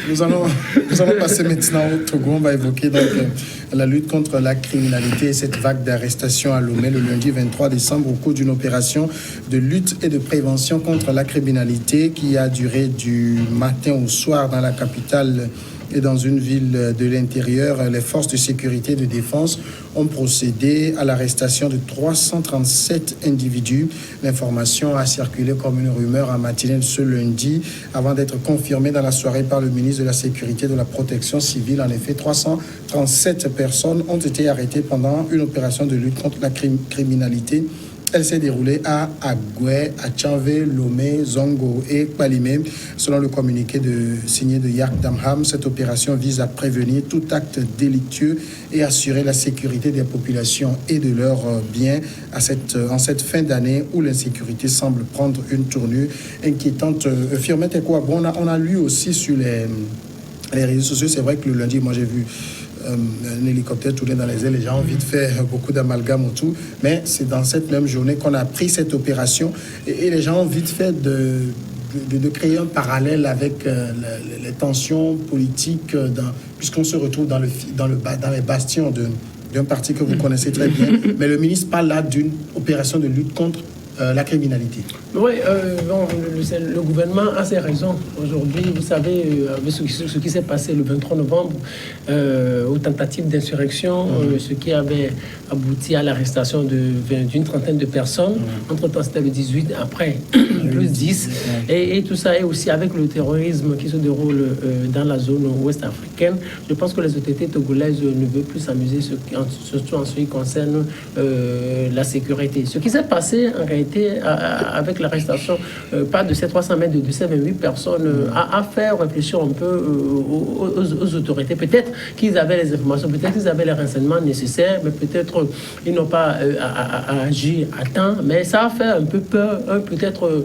Nous allons passer maintenant au Togo. On va évoquer donc la lutte contre la criminalité et cette vague d'arrestations à Lomé le lundi 23 décembre au cours d'une opération de lutte et de prévention contre la criminalité qui a duré du matin au soir dans la capitale et dans une ville de l'intérieur. Les forces de sécurité et de défense ont procédé à l'arrestation de 337 individus. L'information a circulé comme une rumeur en matinée ce lundi avant d'être confirmée dans la soirée par le ministre de la Sécurité et de la Protection civile. En effet, 337 personnes ont été arrêtées pendant une opération de lutte contre la criminalité. Elle s'est déroulée à Agoué, à Tchanvé, Lomé, Zongo et Kpalimé. Selon le communiqué signé de Yak Damham, cette opération vise à prévenir tout acte délictueux et assurer la sécurité des populations et de leurs biens en cette fin d'année où l'insécurité semble prendre une tournure inquiétante. Firmette Ekouabou, on a lu aussi sur les réseaux sociaux, c'est vrai que le lundi, moi j'ai vu un hélicoptère tourner dans les airs, les gens ont vite fait beaucoup d'amalgame autour, mais c'est dans cette même journée qu'on a pris cette opération et les gens ont vite fait de créer un parallèle avec les tensions politiques puisqu'on se retrouve dans les bastions d'un parti que vous connaissez très bien, mais le ministre parle là d'une opération de lutte contre la criminalité. Oui, le gouvernement a ses raisons. Aujourd'hui, vous savez, avec ce qui s'est passé le 23 novembre, aux tentatives d'insurrection, ce qui avait abouti à l'arrestation d'une trentaine de personnes. Entre-temps, c'était le 18, après, plus 10. Et tout ça, et aussi avec le terrorisme qui se déroule dans la zone ouest africaine, je pense que les autorités togolaises ne veulent plus s'amuser, surtout en ce qui concerne la sécurité. Ce qui s'est passé, en réalité, avec l'arrestation, pas de ces 300 mètres, de ces 28 personnes, à faire réfléchir un peu aux autorités. Peut-être qu'ils avaient les informations, peut-être qu'ils avaient les renseignements nécessaires, mais peut-être ils n'ont pas agi à temps. Mais ça a fait un peu peur, peut-être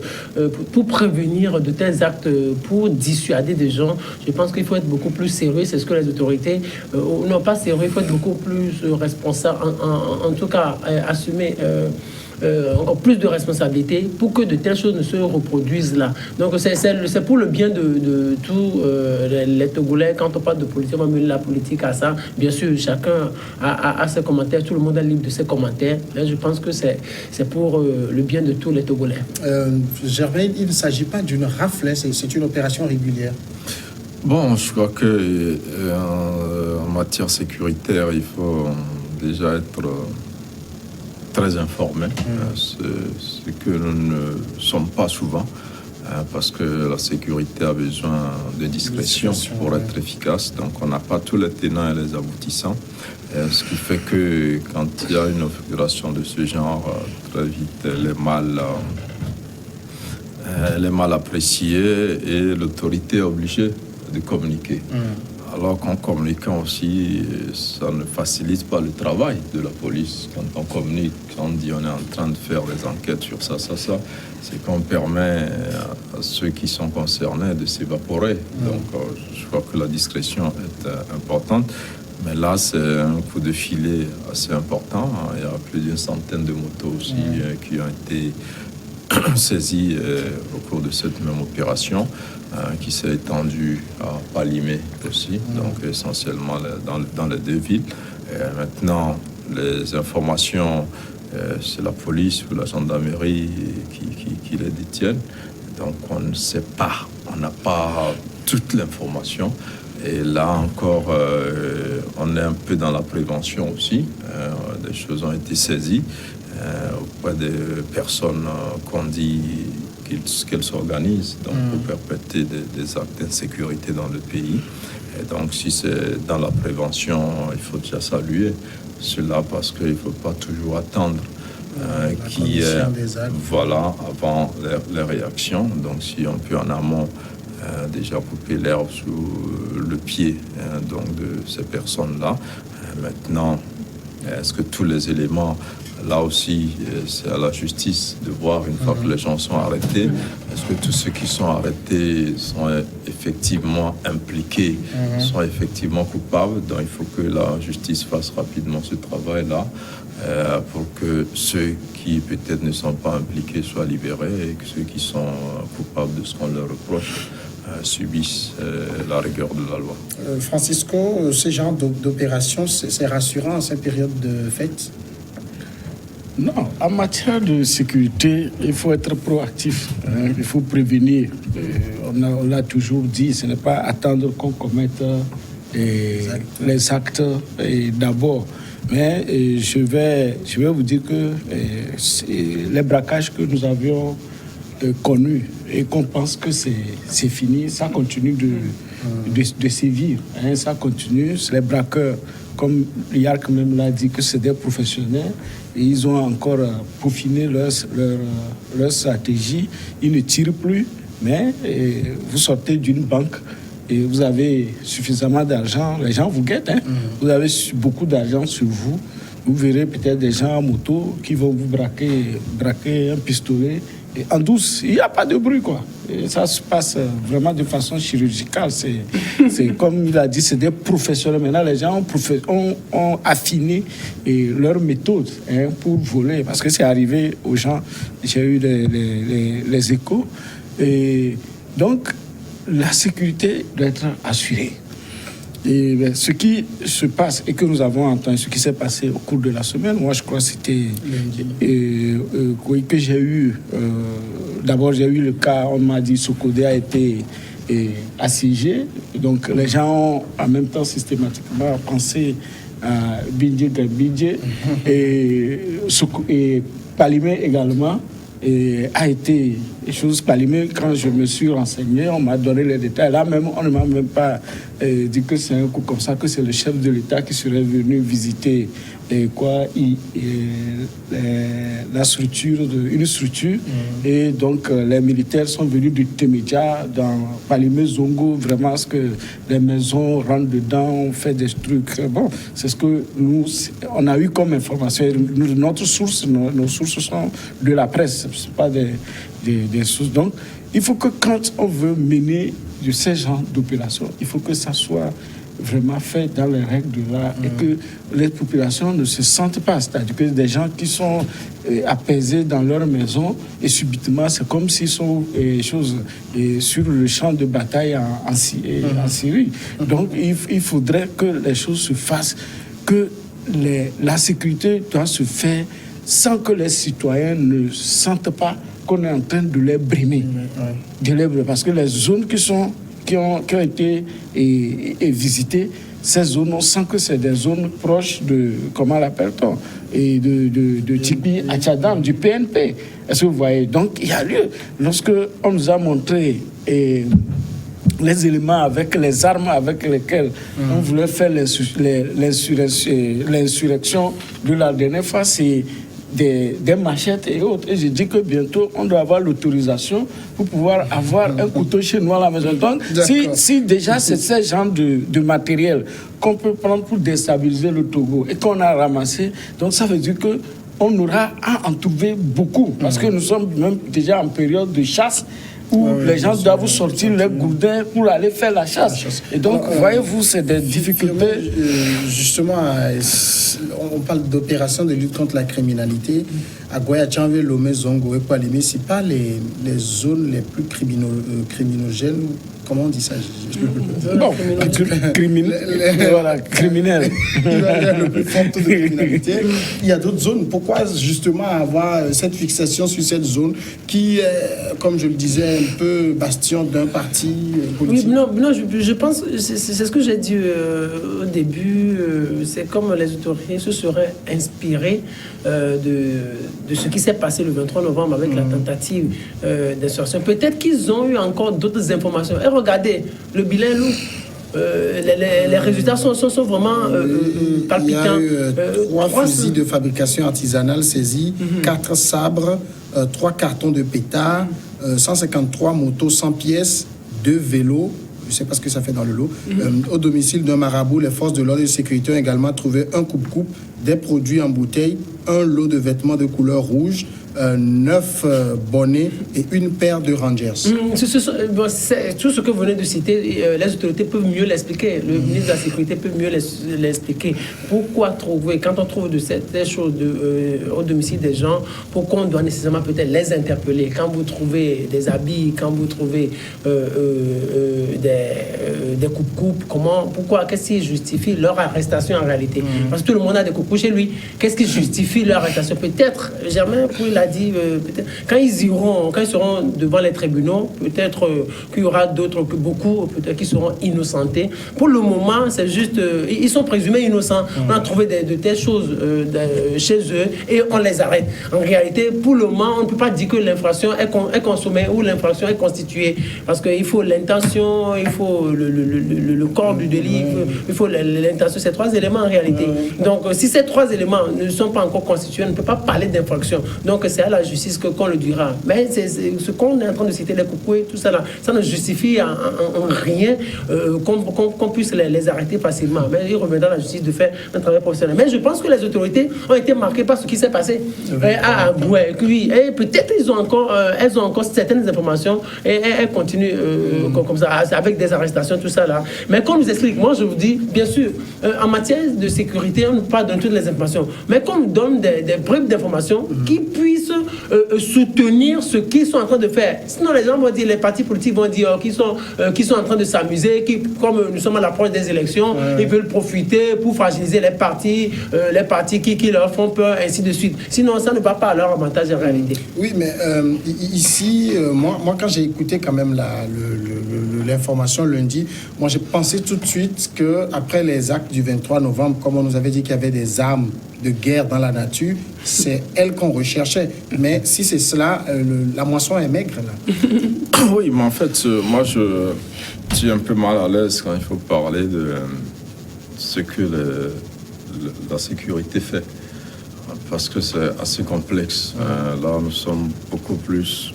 pour prévenir de tels actes, pour dissuader des gens. Je pense qu'il faut être beaucoup plus sérieux. C'est ce que les autorités n'ont pas sérieux. Il faut être beaucoup plus responsable, en tout cas assumer encore plus de responsabilités pour que de telles choses ne se reproduisent là. Donc c'est pour le bien de tous les Togolais. Quand on parle de politique, on met la politique à ça. Bien sûr, chacun a ses commentaires, tout le monde est libre de ses commentaires. Mais je pense que c'est pour le bien de tous les Togolais. Gervais, il ne s'agit pas d'une rafle, c'est une opération régulière. Bon, je crois que en matière sécuritaire, il faut déjà être très informé, ce que nous ne sommes pas souvent, parce que la sécurité a besoin de discrétion pour être efficace. Donc on n'a pas tous les tenants et les aboutissants, ce qui fait que quand il y a une opération de ce genre, très vite elle est mal appréciée et l'autorité est obligée de communiquer. Alors qu'en communiquant aussi, ça ne facilite pas le travail de la police. Quand on communique, quand on dit on est en train de faire des enquêtes sur ça, c'est qu'on permet à ceux qui sont concernés de s'évaporer. Donc je crois que la discrétion est importante. Mais là, c'est un coup de filet assez important. Il y a plus d'une centaine de motos aussi qui ont été saisies au cours de cette même opération. Qui s'est étendu à Palimé aussi, donc essentiellement dans les deux villes. Maintenant, les informations, c'est la police ou la gendarmerie qui les détiennent. Donc on ne sait pas, on n'a pas toute l'information. Et là encore, on est un peu dans la prévention aussi. Des choses ont été saisies auprès des personnes qu'on dit qu'elles s'organisent donc pour perpétrer des actes d'insécurité dans le pays. Et donc, si c'est dans la prévention, il faut déjà saluer cela parce qu'il ne faut pas toujours attendre qu'il y ait, avant les réactions. Donc, si on peut en amont déjà couper l'herbe sous le pied donc de ces personnes-là. Maintenant, est-ce que tous les éléments... Là aussi, c'est à la justice de voir une fois que les gens sont arrêtés. Est-ce que tous ceux qui sont arrêtés sont effectivement impliqués, sont effectivement coupables? Donc il faut que la justice fasse rapidement ce travail-là pour que ceux qui peut-être ne sont pas impliqués soient libérés et que ceux qui sont coupables de ce qu'on leur reproche subissent la rigueur de la loi. Francisco, ce genre d'opération, c'est rassurant en cette période de fête? Non, en matière de sécurité, il faut être proactif, hein, il faut prévenir. On l'a toujours dit, ce n'est pas attendre qu'on commette les actes d'abord. Mais je vais vous dire que les braquages que nous avions connus et qu'on pense que c'est fini, ça continue de sévir. Hein, ça continue. Les braqueurs, comme Yark même l'a dit, que c'est des professionnels. Et ils ont encore peaufiné leur stratégie. Ils ne tirent plus, mais vous sortez d'une banque et vous avez suffisamment d'argent. Les gens vous guettent. Hein? Vous avez beaucoup d'argent sur vous. Vous verrez peut-être des gens en moto qui vont vous braquer un pistolet. Et en douce, il n'y a pas de bruit, quoi. Et ça se passe vraiment de façon chirurgicale. C'est comme il a dit, c'est des professionnels. Maintenant, les gens ont affiné leur méthode, hein, pour voler. Parce que c'est arrivé aux gens, j'ai eu les échos. Et donc, la sécurité doit être assurée. Et ce qui se passe et que nous avons entendu, ce qui s'est passé au cours de la semaine, moi je crois que c'était que j'ai eu. D'abord j'ai eu le cas, on m'a dit Sokodé a été assiégé. Donc les gens ont en même temps systématiquement pensé à Bindje Gambindje et Palimé également. Et a été chose Palimé, quand je me suis renseigné, on m'a donné les détails. Là même, on ne m'a même pas dit que c'est un coup comme ça, que c'est le chef de l'État qui serait venu visiter la structure, une structure. Et donc les militaires sont venus du Témédia dans Palimé Zongo, vraiment ce que les maisons rentrent dedans, on fait des trucs. Bon, c'est ce que on a eu comme information. Nos sources sont de la presse, ce ne sont pas des sources. Donc, il faut que quand on veut mener de ces genres d'opérations, il faut que ça soit vraiment fait dans les règles de l'art et que les populations ne se sentent pas. C'est-à-dire que des gens qui sont apaisés dans leur maison et subitement, c'est comme s'ils sont sur le champ de bataille en Syrie. Donc, il faudrait que les choses se fassent, que la sécurité doit se faire sans que les citoyens ne sentent pas qu'on est en train de les brimer. Parce que les zones qui ont été visitées, ces zones, on sent que c'est des zones proches de, comment l'appelle-t-on, et de Tipi Achadam, du PNP. Est-ce que vous voyez? Donc, il y a lieu. Lorsque on nous a montré les éléments avec les armes avec lesquelles on voulait faire l'insurrection de la dernière fois, c'est des machettes et autres. Et je dis que bientôt, on doit avoir l'autorisation pour pouvoir avoir un couteau chez nous à la maison. Donc, si déjà c'est ce genre de matériel qu'on peut prendre pour déstabiliser le Togo et qu'on a ramassé, donc ça veut dire qu'on aura à en trouver beaucoup. Parce que nous sommes même déjà en période de chasse où les gens doivent sortir les gourdins pour aller faire la chasse. Et donc, voyez-vous, c'est des difficultés. Justement, on parle d'opération de lutte contre la criminalité. À Guayachanvé, Lomé, Zongo et Palimé, ce n'est pas les zones les plus criminogènes. Comment on dit ça? Bon, criminel. Il y a le plus fort taux de criminalité. Il y a d'autres zones. Pourquoi justement avoir cette fixation sur cette zone qui est, comme je le disais, un peu bastion d'un parti politique? Oui, non, je pense, c'est ce que j'ai dit au début, c'est comme les autorités se seraient inspirées de ce qui s'est passé le 23 novembre avec la tentative d'insurrection. Peut-être qu'ils ont eu encore d'autres informations. Et regardez, le bilan lourd. Les résultats sont vraiment palpitants. Il y a eu 3 fusils de fabrication artisanale saisis, 4 sabres, 3 cartons de pétards, 153 motos sans pièces, 2 vélos. Je ne sais pas ce que ça fait dans le lot. Au domicile d'un marabout, les forces de l'ordre et de sécurité ont également trouvé un coupe-coupe, des produits en bouteille, un lot de vêtements de couleur rouge, 9 bonnets et une paire de Rangers. Tout ce que vous venez de citer, les autorités peuvent mieux l'expliquer. Le ministre de la Sécurité peut mieux l'expliquer. Pourquoi trouver, quand on trouve de ces choses au domicile des gens, pourquoi on doit nécessairement peut-être les interpeller? Quand vous trouvez des habits, quand vous trouvez des coupes-coupes, pourquoi, qu'est-ce qui justifie leur arrestation en réalité? Parce que tout le monde a des coupes chez lui. Qu'est-ce qui justifie leur arrestation? Peut-être, Germain Pouy l'a dit, peut-être, quand ils seront devant les tribunaux, peut-être qu'il y aura d'autres, beaucoup, peut-être qui seront innocentés. Pour le moment, c'est juste, ils sont présumés innocents. On a trouvé de telles choses chez eux et on les arrête. En réalité, pour le moment, on ne peut pas dire que l'infraction est consommée ou l'infraction est constituée. Parce qu'il faut l'intention, il faut le corps du délit, il faut l'intention, ces 3 éléments en réalité. Donc, si ces 3 éléments ne sont pas encore constitués, on ne peut pas parler d'infraction. Donc, c'est à la justice qu'on le dira. Mais c'est ce qu'on est en train de citer, les coucouets, tout ça là, ça ne justifie en rien qu'on puisse les arrêter facilement. Mais il reviendra à la justice de faire un travail professionnel. Mais je pense que les autorités ont été marquées par ce qui s'est passé à Aboué. Oui, et peut-être elles ont encore certaines informations et elles continuent comme ça, avec des arrestations, tout ça là. Mais qu'on nous explique, moi je vous dis, bien sûr, en matière de sécurité, on ne peut pas donner toutes les informations, mais qu'on nous donne des bribes d'informations qui puissent soutenir ce qu'ils sont en train de faire. Sinon, les gens vont dire, les partis politiques vont dire qu'ils sont en train de s'amuser, comme nous sommes à l'approche des élections, ils veulent profiter pour fragiliser les partis qui leur font peur, ainsi de suite. Sinon, ça ne va pas à leur avantage en réalité. Oui, mais ici, moi, quand j'ai écouté quand même l'information lundi, moi, j'ai pensé tout de suite qu'après les actes du 23 novembre, comme on nous avait dit qu'il y avait des armes de guerre dans la nature, c'est elles qu'on recherchait. Mais si c'est cela, la moisson est maigre, là. Oui, mais en fait, moi, je suis un peu mal à l'aise quand il faut parler de ce que la sécurité fait. Parce que c'est assez complexe. Là, nous sommes beaucoup plus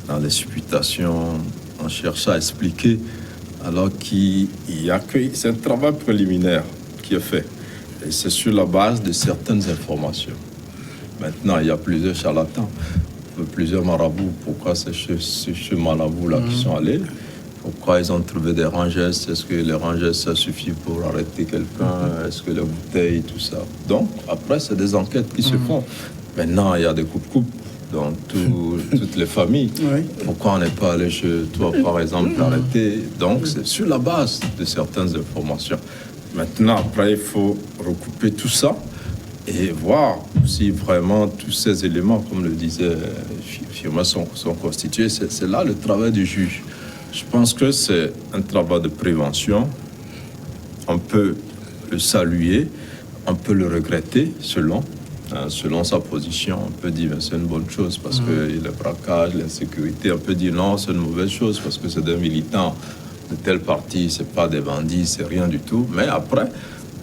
dans les supputations. On cherche à expliquer, alors qu'il y a que... C'est un travail préliminaire qui est fait. Et c'est sur la base de certaines informations. Maintenant, il y a plusieurs charlatans, plusieurs marabouts. Pourquoi c'est chez marabouts-là qui sont allés? Pourquoi ils ont trouvé des rangers? Est-ce que les rangers, ça suffit pour arrêter quelqu'un? Est-ce que les bouteilles, tout ça? Donc, après, c'est des enquêtes qui se font. Maintenant, il y a des coupes-coupes dans toutes les familles. Oui. Pourquoi on n'est pas allé chez toi, par exemple, arrêter? Donc, c'est sur la base de certaines informations. Maintenant, après, il faut recouper tout ça et voir si vraiment tous ces éléments, comme le disait Fioma, sont constitués. C'est là le travail du juge. Je pense que c'est un travail de prévention. On peut le saluer, on peut le regretter selon sa position. On peut dire que c'est une bonne chose parce que le braquage, l'insécurité, on peut dire non, c'est une mauvaise chose parce que c'est des militants de tel parti, c'est pas des bandits, c'est rien du tout. Mais après,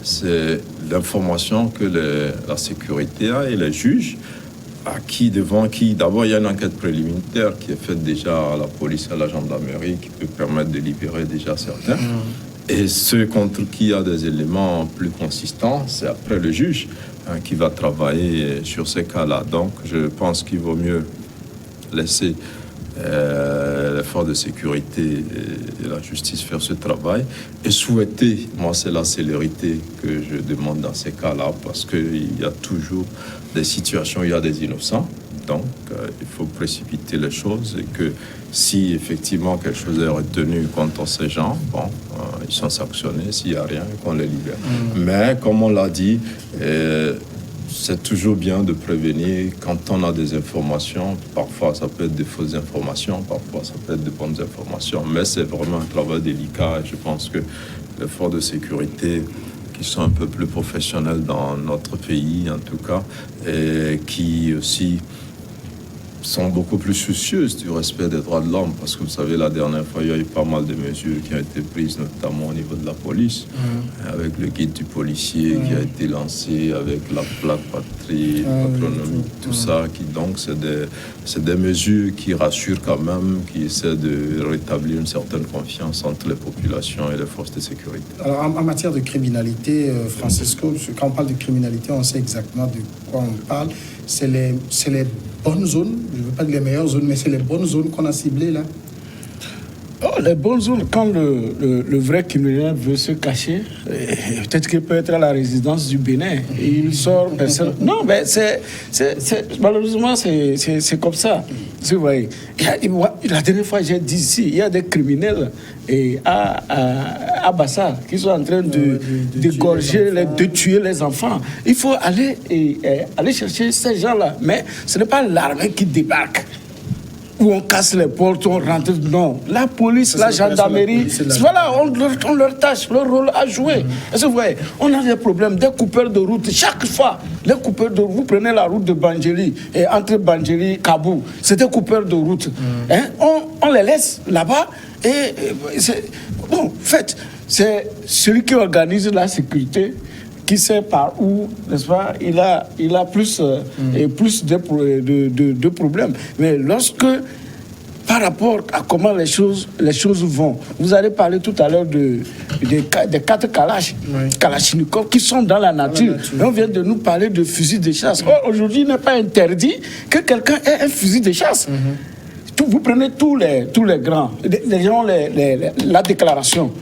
c'est l'information que la sécurité a et les juges, d'abord il y a une enquête préliminaire qui est faite déjà à la police, à la gendarmerie, qui peut permettre de libérer déjà certains. Et ceux contre qui il y a des éléments plus consistants, c'est après le juge qui va travailler sur ces cas-là. Donc je pense qu'il vaut mieux laisser les forces de sécurité et la justice faire ce travail et souhaiter, moi c'est la célérité que je demande dans ces cas-là, parce qu'il y a toujours des situations où il y a des innocents, donc il faut précipiter les choses et que si effectivement quelque chose est retenu contre ces gens, ils sont sanctionnés, s'il n'y a rien, qu'on les libère. Mais comme on l'a dit, c'est toujours bien de prévenir quand on a des informations. Parfois, ça peut être des fausses informations, parfois, ça peut être de bonnes informations. Mais c'est vraiment un travail délicat. Et je pense que les forces de sécurité qui sont un peu plus professionnelles dans notre pays, en tout cas, et qui aussi sont beaucoup plus soucieuses du respect des droits de l'homme, parce que vous savez, la dernière fois, il y a eu pas mal de mesures qui ont été prises, notamment au niveau de la police, avec le guide du policier qui a été lancé, avec la plaque patronomie, tout ça, donc c'est des mesures qui rassurent quand même, qui essaient de rétablir une certaine confiance entre les populations et les forces de sécurité. Alors, en matière de criminalité, Francisco, quand on parle de criminalité, on sait exactement de quoi on parle. c'est les bonnes zones, je ne veux pas dire les meilleures zones, mais c'est les bonnes zones qu'on a ciblées là. Oh, les bonnes zones, quand le vrai criminel veut se cacher, peut-être qu'il peut être à la résidence du Bénin. Et il sort, personne. Non, mais malheureusement, c'est comme ça. Vous voyez. La dernière fois, j'ai dit ici, il y a des criminels à Bassar qui sont en train d'égorger, de tuer les enfants. Il faut aller chercher ces gens-là. Mais ce n'est pas l'armée qui débarque. Où on casse les portes, on rentre. Non. La police, la gendarmerie, voilà, on leur tâche, leur rôle à jouer. Est-ce que vous voyez, on a des problèmes, des coupeurs de route. Chaque fois, les coupeurs de route, vous prenez la route de Bangéli, et entre Bangéli et Kabou, c'est des coupeurs de route. Hein? On les laisse là-bas, bon, en fait, c'est celui qui organise la sécurité qui sait par où, n'est-ce pas, il a plus de problèmes. Mais lorsque, par rapport à comment les choses vont, vous allez parler tout à l'heure des 4 Kalachnikov qui sont dans la nature. Et on vient de nous parler de fusils de chasse. Or, aujourd'hui, il n'est pas interdit que quelqu'un ait un fusil de chasse. Vous prenez tous les grands, les gens, la déclaration.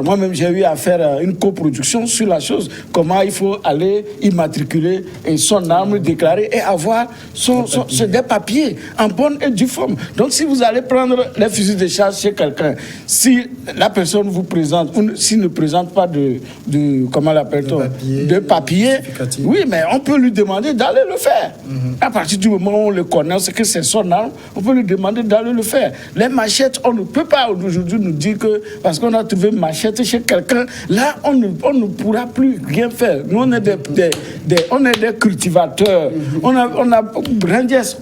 Moi-même, j'ai eu à faire une coproduction sur la chose, comment il faut aller immatriculer son arme déclarée et avoir des papiers en bonne et due forme. Donc, si vous allez prendre les fusils de chasse chez quelqu'un, si la personne vous présente, ou s'il ne présente pas comment l'appelle-t-on, de papier, oui, mais on peut lui demander d'aller le faire. À partir du moment où on le connaît, c'est que c'est son arme, on peut lui demander d'aller le faire. Les machettes, on ne peut pas aujourd'hui nous dire que, parce qu'on a trouvé machette chez quelqu'un, là on ne pourra plus rien faire. Nous on est des cultivateurs. On a Rangers,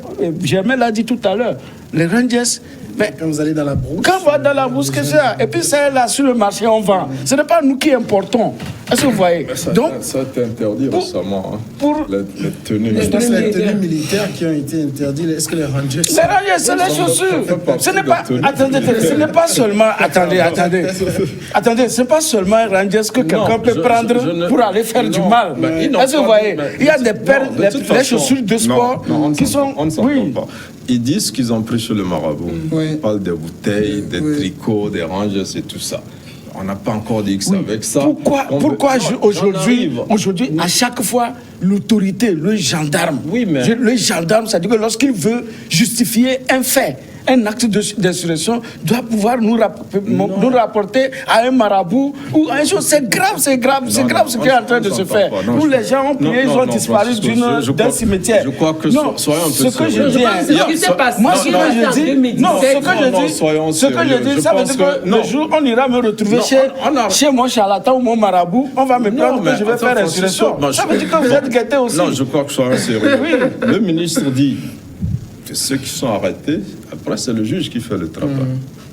Germain l'a dit tout à l'heure, les Rangers. Mais quand vous allez dans la brousse. Quand on va dans la brousse, qu'est-ce que c'est? Et puis c'est là sur le marché on vend. Ce n'est pas nous qui importons. Est-ce que vous voyez? Donc, ça a été interdit récemment. Pour les tenues. Je pense que les tenues militaires qui ont été interdites, est-ce que les Rangers... Les Rangers, c'est les chaussures. Ce n'est pas... Attendez, ce n'est pas seulement... Attendez, ce n'est pas seulement un Rangers que quelqu'un peut prendre pour aller faire du mal. Est-ce que vous voyez? Il y a des paires, les chaussures de sport qui sont... On ne s'entend pas. Ils disent qu'ils ont pris chez le marabout. Ils parlent des bouteilles, des tricots, des Rangers et tout ça. On n'a pas encore dit que c'est avec ça. Pourquoi aujourd'hui, à chaque fois, l'autorité, le gendarme, le gendarme, c'est-à-dire que lorsqu'il veut justifier un fait, un acte d'insurrection, doit pouvoir nous rapporter à un marabout ou à un chose. C'est grave ce qui est en train de se faire. Nous, les gens ont prié, ils ont disparu d'un cimetière. Je crois que soyons un peu ce que je dis, ça veut dire que le jour où on ira me retrouver chez mon charlatan ou mon marabout, on va me prendre que je vais faire insurrection. Ça veut dire que vous êtes guettés aussi. Non, je crois que soyons sérieux. Le ministre dit que ceux qui sont arrêtés, après c'est le juge qui fait le travail.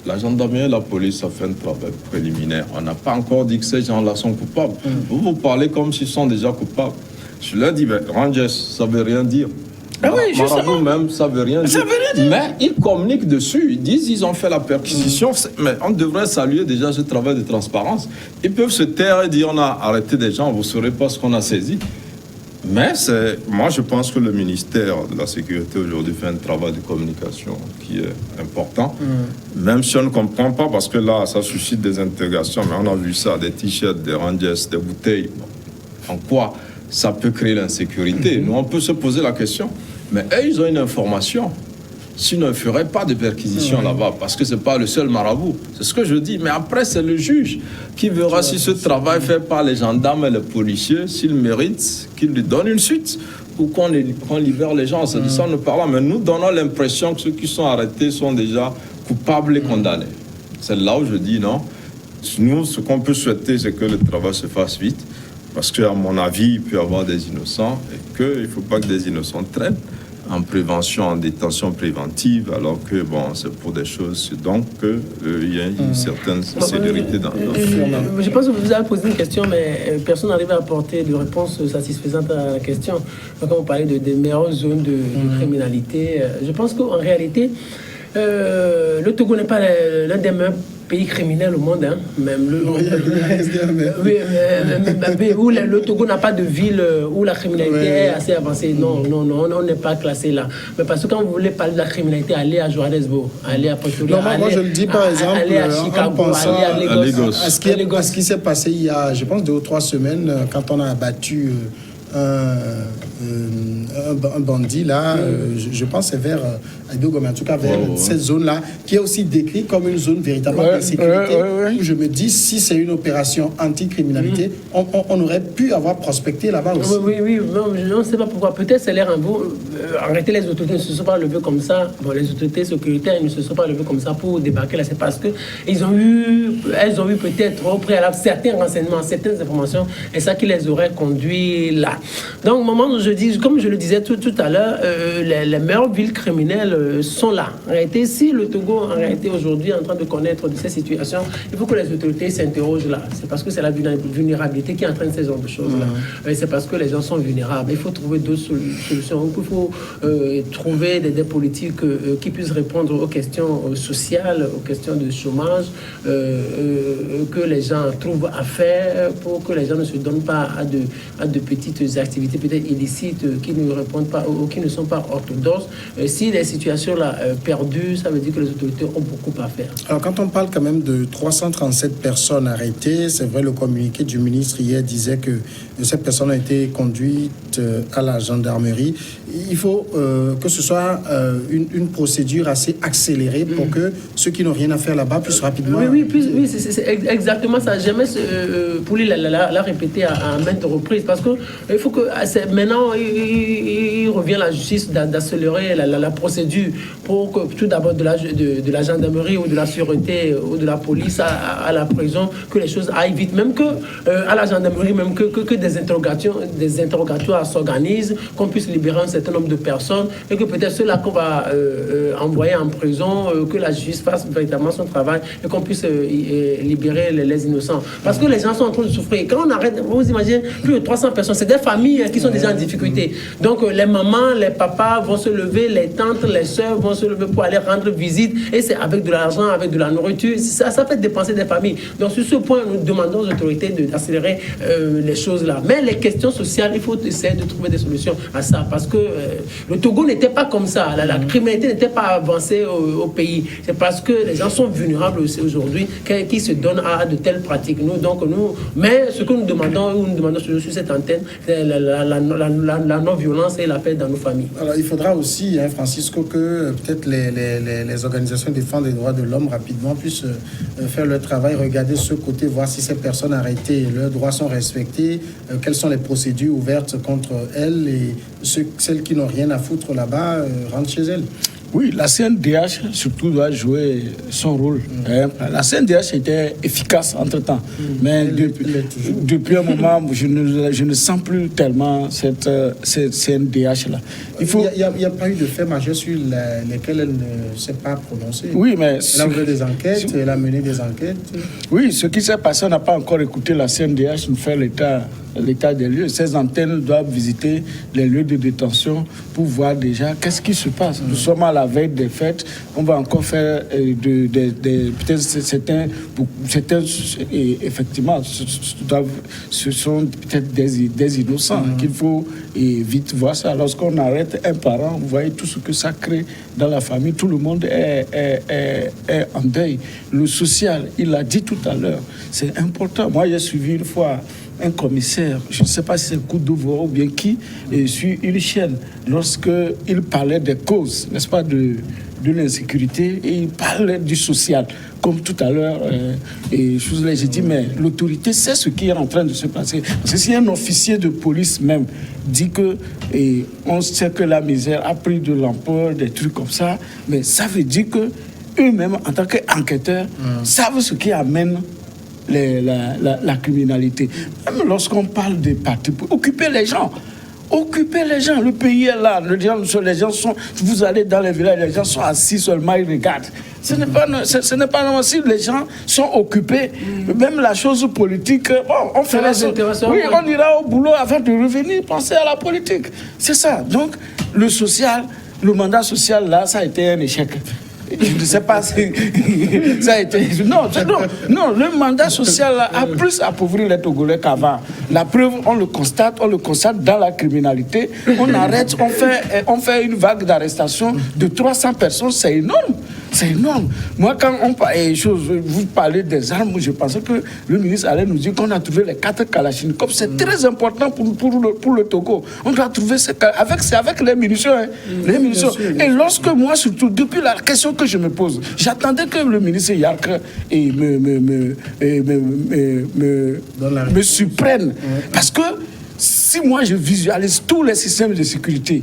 La gendarmerie et la police ont fait un travail préliminaire. On n'a pas encore dit que ces gens-là sont coupables. Vous parlez comme s'ils sont déjà coupables. Je leur dis, Rangers, ça ne veut rien dire. Marabout même, ça ne veut rien dire. Mais ils communiquent dessus. Ils disent qu'ils ont fait la perquisition. Mais on devrait saluer déjà ce travail de transparence. Ils peuvent se taire et dire on a arrêté des gens, vous ne saurez pas ce qu'on a saisi. Mais moi, je pense que le ministère de la Sécurité aujourd'hui fait un travail de communication qui est important. Même si on ne comprend pas, parce que là, ça suscite des interrogations. Mais on a vu ça, des t-shirts, des Rangers, des bouteilles. En quoi ça peut créer l'insécurité? Nous, on peut se poser la question. Mais eux, ils ont une information. Sinon, ils ne feraient pas de perquisition là-bas, parce que ce n'est pas le seul marabout. C'est ce que je dis. Mais après, c'est le juge qui verra si ce travail fait par les gendarmes et les policiers, s'il mérite, qu'il lui donne une suite, ou qu'on libère les gens. C'est de ça nous parlons. Mais nous donnons l'impression que ceux qui sont arrêtés sont déjà coupables et condamnés. C'est là où je dis non. Nous, ce qu'on peut souhaiter, c'est que le travail se fasse vite, parce qu'à mon avis, il peut y avoir des innocents, et qu'il ne faut pas que des innocents traînent en prévention, en détention préventive, alors que c'est pour des choses donc il y a une certaine célérité dans je pense que vous avez posé une question, mais personne n'arrive à apporter de réponse satisfaisante à la question. Quand vous parlez des meilleures zones de criminalité, je pense qu'en réalité, le Togo n'est pas l'un des meilleurs pays criminel au monde, hein. Même le, Oui, oui, mais où le Togo n'a pas de ville où la criminalité est assez avancée. Non, on n'est pas classé là. Mais parce que quand vous voulez parler de la criminalité, allez à Johannesburg, allez à Pretoria, moi je le dis par exemple, allez à Chicago, allez à Lagos. À ce qui s'est passé il y a, je pense, 2 ou 3 semaines, quand on a abattu un bandit là, je pense c'est vers Aïdogome, en tout cas vers cette zone-là, qui est aussi décrite comme une zone véritablement d'insécurité, où je me dis, si c'est une opération anti-criminalité, on aurait pu avoir prospecté là-bas aussi. Oui, je ne sais pas pourquoi. Peut-être c'est l'air un peu... en réalité, les autorités ne se sont pas levées comme ça. Bon, les autorités sécuritaires ne se sont pas levées comme ça pour débarquer là. C'est parce qu'elles ont eu peut-être au préalable certains renseignements, certaines informations, et ça qui les aurait conduits là. Donc, au moment où je dis, comme je le disais tout à l'heure, les meilleures villes criminelles sont là. En réalité, si le Togo, en réalité, aujourd'hui, est en train de connaître de ces situations, il faut que les autorités s'interrogent là. C'est parce que c'est la vulnérabilité qui entraîne ces genres de choses-là. C'est parce que les gens sont vulnérables. Il faut trouver d'autres solutions. Il faut trouver des politiques qui puissent répondre aux questions sociales, aux questions de chômage, que les gens trouvent à faire pour que les gens ne se donnent pas à de petites activités peut-être illicites qui ne répondent pas ou qui ne sont pas orthodoxes. Si les situations là perdues, ça veut dire que les autorités ont beaucoup à faire. Alors quand on parle quand même de 337 personnes arrêtées, c'est vrai, le communiqué du ministre hier disait que ces personnes ont été conduites à la gendarmerie. Il faut que ce soit une procédure assez accélérée pour que ceux qui n'ont rien à faire là-bas puissent rapidement... Oui, c'est exactement ça. Jamais Pouli l'a répété à maintes reprises, parce que il faut que maintenant il revient à la justice d'accélérer la procédure pour que tout d'abord de la gendarmerie ou de la sûreté ou de la police à la prison, que les choses aillent vite, même que à la gendarmerie, même que des interrogatoires s'organisent, qu'on puisse libérer un certain nombre de personnes et que peut-être ceux-là qu'on va envoyer en prison, que la justice fasse véritablement son travail et qu'on puisse libérer les innocents. Parce que les gens sont en train de souffrir. Quand on arrête, vous imaginez, plus de 300 personnes, c'est des familles qui sont déjà en difficulté. Donc les mamans, les papas vont se lever, les tantes, les sœurs vont se lever pour aller rendre visite, et c'est avec de l'argent, avec de la nourriture. Ça fait dépenser des familles. Donc sur ce point, nous demandons aux autorités d'accélérer les choses là. Mais les questions sociales, il faut essayer de trouver des solutions à ça, parce que le Togo n'était pas comme ça. La criminalité n'était pas avancée au pays. C'est parce que les gens sont vulnérables aussi aujourd'hui qui se donnent à de telles pratiques. Mais ce que nous demandons sur cette antenne, c'est la non-violence et la paix dans nos familles. Alors il faudra aussi, Francisco, que peut-être les organisations de défense des droits de l'homme rapidement puissent faire leur travail, regarder ce côté, voir si ces personnes arrêtées, leurs droits sont respectés, quelles sont les procédures ouvertes contre elles, et celles qui n'ont rien à foutre là-bas rentrent chez elles. Oui, la CNDH surtout doit jouer son rôle. La CNDH était efficace entre-temps, mais depuis un moment, je ne sens plus tellement cette CNDH-là. Il n'y a pas eu de faits majeurs sur lesquels elle ne s'est pas prononcée. Oui, mais... Elle a ouvert des enquêtes, elle a mené des enquêtes. Oui, ce qui s'est passé, on n'a pas encore écouté la CNDH nous faire l'état des lieux. Ces antennes doivent visiter les lieux de détention pour voir déjà qu'est-ce qui se passe. Nous sommes à la veille des fêtes, on va encore faire peut-être certains effectivement, ce sont peut-être des innocents qu'il faut vite voir ça. Lorsqu'on arrête un parent, vous voyez tout ce que ça crée dans la famille, tout le monde est en deuil. Le social, il l'a dit tout à l'heure, c'est important. Moi, j'ai suivi une fois un commissaire, je ne sais pas si c'est Coup d'Ouvre ou bien qui, sur une chaîne, lorsqu'il parlait des causes, n'est-ce pas, de l'insécurité, et il parlait du social, comme tout à l'heure, j'ai dit, mais l'autorité sait ce qui est en train de se passer. Parce que si un officier de police même dit que on sait que la misère a pris de l'ampleur, des trucs comme ça, mais ça veut dire que eux-mêmes, en tant qu'enquêteurs, savent ce qui amène la criminalité. Même lorsqu'on parle des partis, occuper les gens. Le pays est là. Les gens sont... Vous allez dans les villages, les gens sont assis seulement, ils regardent. Ce n'est pas normal. Si les gens sont occupés, même la chose politique, on fera ça. Oui, on ira au boulot avant de revenir penser à la politique. C'est ça. Donc, le social, le mandat social, là, ça a été un échec. je ne sais pas si ça a été... Non, le mandat social a plus appauvri les Togolais qu'avant. La preuve, on le constate dans la criminalité. On arrête, on fait une vague d'arrestation de 300 personnes, c'est énorme. C'est énorme. Moi, quand vous parlez des armes, je pensais que le ministre allait nous dire qu'on a trouvé les 4 Kalachnikov. C'est très important pour le Togo. On doit trouver c'est avec les munitions. Hein. Les munitions. Et lorsque moi, surtout, depuis la question que je me pose, j'attendais que le ministre Yark me surprenne. Parce que si moi je visualise tous les systèmes de sécurité,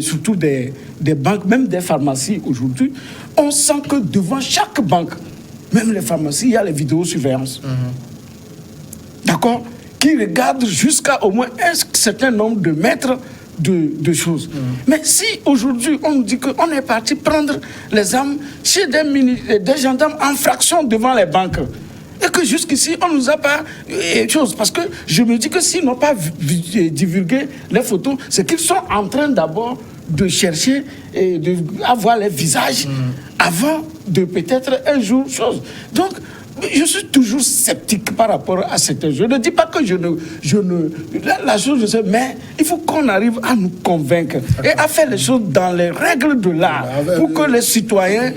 surtout des banques, même des pharmacies aujourd'hui, on sent que devant chaque banque, même les pharmacies, il y a les vidéosurveillances. D'accord? Qui regardent jusqu'à au moins un certain nombre de mètres de choses. Mais si aujourd'hui on nous dit qu'on est parti prendre les armes chez des gendarmes en fraction devant les banques, et que jusqu'ici, on ne nous a pas chose. Parce que je me dis que s'ils n'ont pas divulgué les photos, c'est qu'ils sont en train d'abord de chercher et d'avoir les visages avant de peut-être un jour chose. Donc, je suis toujours sceptique par rapport à cette... Je ne dis pas que la chose, je sais, mais il faut qu'on arrive à nous convaincre et à faire les choses dans les règles de l'art pour que les citoyens...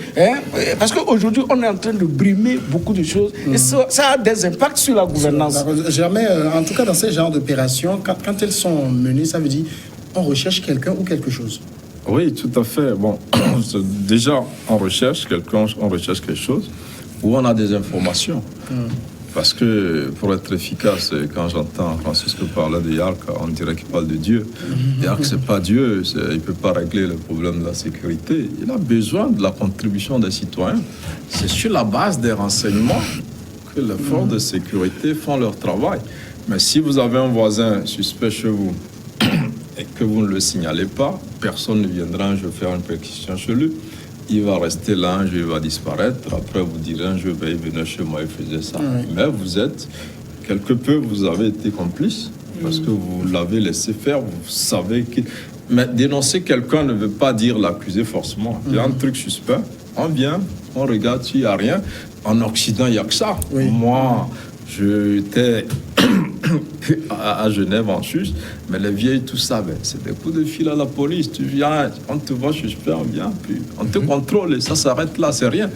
parce qu'aujourd'hui, on est en train de brimer beaucoup de choses et ça a des impacts sur la gouvernance. Jamais, en tout cas, dans ce genre d'opérations, quand elles sont menées, ça veut dire on recherche quelqu'un ou quelque chose. Oui, tout à fait. Bon, déjà, on recherche quelqu'un, on recherche quelque chose. Où on a des informations. Parce que pour être efficace, quand j'entends Francisco parler de Yark, on dirait qu'il parle de Dieu. Yark, c'est pas Dieu, il ne peut pas régler le problème de la sécurité. Il a besoin de la contribution des citoyens. C'est sur la base des renseignements que les forces de sécurité font leur travail. Mais si vous avez un voisin suspect chez vous et que vous ne le signalez pas, personne ne viendra un jour faire une perquisition chez lui. Il va rester là, un jour il va disparaître. Après, vous direz un jour, il venait chez moi, il faisait ça. Mais vous êtes, quelque peu, vous avez été complice parce que vous l'avez laissé faire, vous savez qu'il... Mais dénoncer quelqu'un ne veut pas dire l'accuser forcément. Il y a un truc suspect, on vient, on regarde s'il n'y a rien. En Occident, il n'y a que ça. Moi, j'étais à Genève en Suisse, mais les vieilles, tout ça, c'est des coups de fil à la police. Tu viens, on te voit suspect, on vient, puis on te contrôle et ça s'arrête là, c'est rien.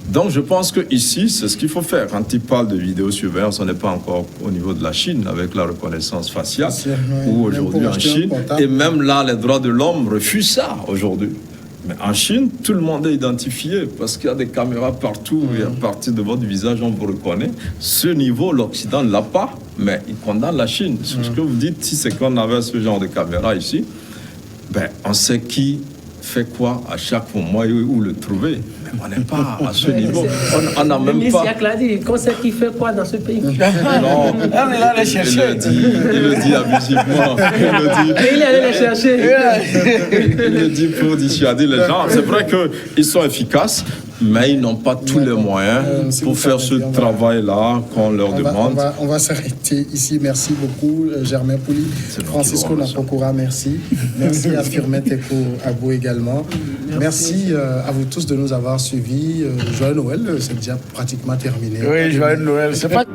Donc je pense qu'ici, c'est ce qu'il faut faire. Quand il parle de vidéosurveillance, on n'est pas encore au niveau de la Chine avec la reconnaissance faciale, ou aujourd'hui en Chine, et même là, les droits de l'homme refusent ça aujourd'hui. Mais en Chine, tout le monde est identifié parce qu'il y a des caméras partout et à partir de votre visage, on vous reconnaît. Ce niveau, l'Occident ne l'a pas, mais il condamne la Chine. Ce que vous dites, si c'est qu'on avait ce genre de caméra ici, on sait qui fait quoi à chaque moment et où le trouver. Mais on n'est pas à ce niveau. On n'a même pas... Le l'a dit, qu'on sait qui fait quoi dans ce pays. Non, il le dit abusivement. Il est allé les chercher. Il le dit pour dissuader les gens. C'est vrai qu'ils sont efficaces, mais ils n'ont pas tous les moyens pour faire ce travail-là qu'on leur demande. On va s'arrêter ici. Merci beaucoup, Germain Pouli. Francisco Napokora, merci. Merci à Firmin Teko Agbo également. Merci à vous tous de nous avoir suivis. Joyeux Noël, c'est déjà pratiquement terminé. Oui, joyeux Noël. C'est pas...